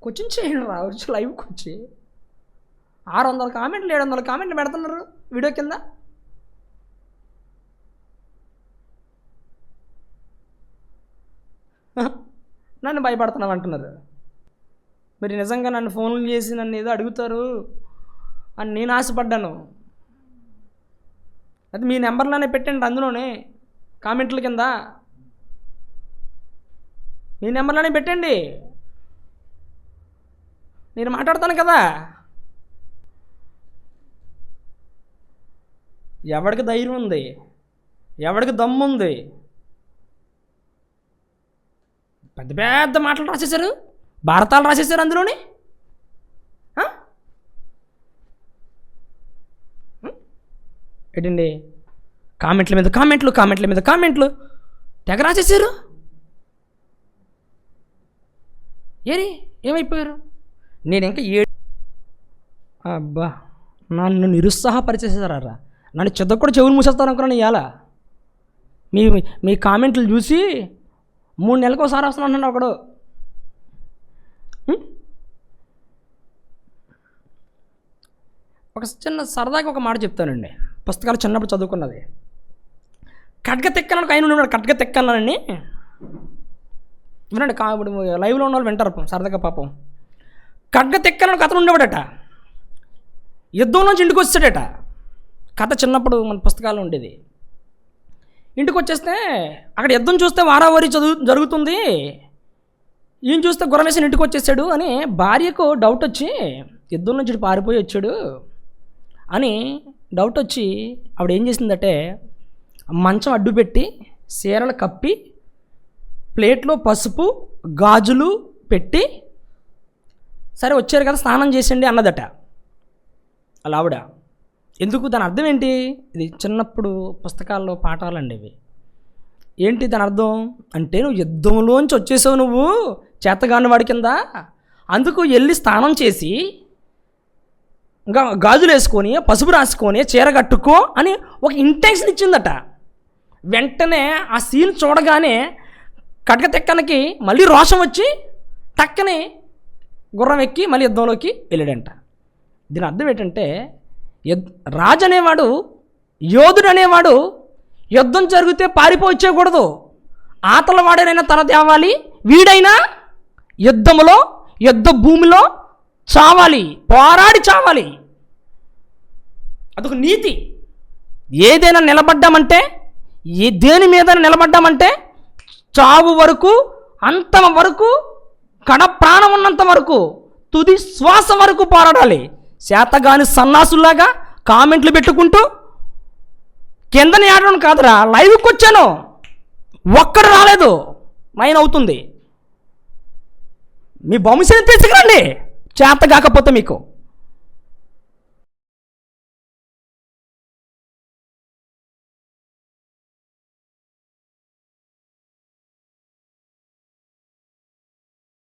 Question చేయండి రా, వచ్చి లైవ్కి వచ్చి 600 కామెంట్లు 700 కామెంట్లు పెడుతున్నారు వీడియో కింద. నన్ను భయపడుతున్నావు అంటున్నారు. మరి నిజంగా నన్ను ఫోన్లు చేసి నన్ను ఏదో అడుగుతారు అని నేను ఆశపడ్డాను. అది మీ నెంబర్లోనే పెట్టండి, అందులోనే కామెంట్ల కింద మీ నెంబర్లోనే పెట్టండి, నేను మాట్లాడతాను కదా. ఎవడికి ధైర్యం ఉంది, ఎవడికి దమ్ము ఉంది? పెద్ద పెద్ద మాటలు రాసేశారు, భారతాలు రాసేశారు అందులోని. ఏంటండి కామెంట్ల మీద కామెంట్లు, కామెంట్ల మీద కామెంట్లు తెగ రాసేశారు. ఏమైపోయారు? నేను ఇంకా అబ్బా నన్ను నిరుత్సాహపరిచేసారా, నన్ను చెద్దకు కూడా చెవులు మూసేస్తాను అనుకున్నాను. ఇవాళ మీ కామెంట్లు చూసి 3 నెలలకు ఒకసారి వస్తున్నాను ఒకడు. ఒక చిన్న సరదాగా ఒక మాట చెప్తానండి, పుస్తకాలు చిన్నప్పుడు చదువుకున్నది. ఖడ్గ తెక్కనకు ఆయన ఉన్నాడు, ఖడ్గ తెక్కన్నానండి వినండి. ఇప్పుడు లైవ్లో ఉన్న వాళ్ళు వింటారు సరదాగా. పాపం ఖడ్గ తెక్కనకు అతను ఉండేవాడట, యుద్ధంలోంచి ఇంటికి వచ్చాడట. కథ చిన్నప్పుడు మన పుస్తకాలు ఉండేది. ఇంటికి వచ్చేస్తే అక్కడ యుద్ధం చూస్తే వారావారి జరుగుతుంది, ఈయన చూస్తే గుర్రమేసిన ఇంటికి వచ్చేసాడు అని భార్యకు డౌట్ వచ్చి, యుద్ధం నుంచి పారిపోయి వచ్చాడు అని డౌట్ వచ్చి ఆవిడ ఏం చేసిందంటే మంచం అడ్డు పెట్టి చీరలు కప్పి ప్లేట్లో పసుపు గాజులు పెట్టి, సరే వచ్చారు కదా స్నానం చేసిండి అన్నదట అలా ఆవిడ. ఎందుకు? దాని అర్థం ఏంటి? ఇది చిన్నప్పుడు పుస్తకాల్లో పాఠాలండి ఇవి. ఏంటి దాని అర్థం అంటే, నువ్వు యుద్ధంలోంచి వచ్చేసావు, నువ్వు చేతగాని వాడి కింద, అందుకు వెళ్ళి స్నానం చేసి ఇంకా గాజులు వేసుకొని పసుపు రాసుకొని చీర కట్టుకో అని ఒక ఇంటెన్షన్ ఇచ్చిందట. వెంటనే ఆ సీన్ చూడగానే ఖడ్గ తెక్కనకి మళ్ళీ రోషం వచ్చి టక్కని గుర్రం ఎక్కి మళ్ళీ యుద్ధంలోకి వెళ్ళాడంట. దీని అర్థం ఏంటంటే, రాజు అనేవాడు, యోధుడు అనేవాడు యుద్ధం జరిగితే పారిపోవచ్చేయకూడదు. ఆతల వాడైనా తన తేవాలి, వీడైనా యుద్ధంలో యుద్ధ భూమిలో చావాలి, పోరాడి చావాలి. అదొక నీతి. ఏదైనా నిలబడ్డామంటే, దేని మీద నిలబడ్డామంటే చావు వరకు, అంతం వరకు, కడ ప్రాణం ఉన్నంత వరకు, తుది శ్వాస వరకు పోరాడాలి. శాతగాని సన్నాసుల్లాగా కామెంట్లు పెట్టుకుంటూ కిందని ఆడడం కాదురా, లైవ్కి వచ్చాను, ఒక్కడు రాలేదు, 9 అవుతుంది. మీ వంశం తీసుకురండి చేత కాకపోతే మీకు.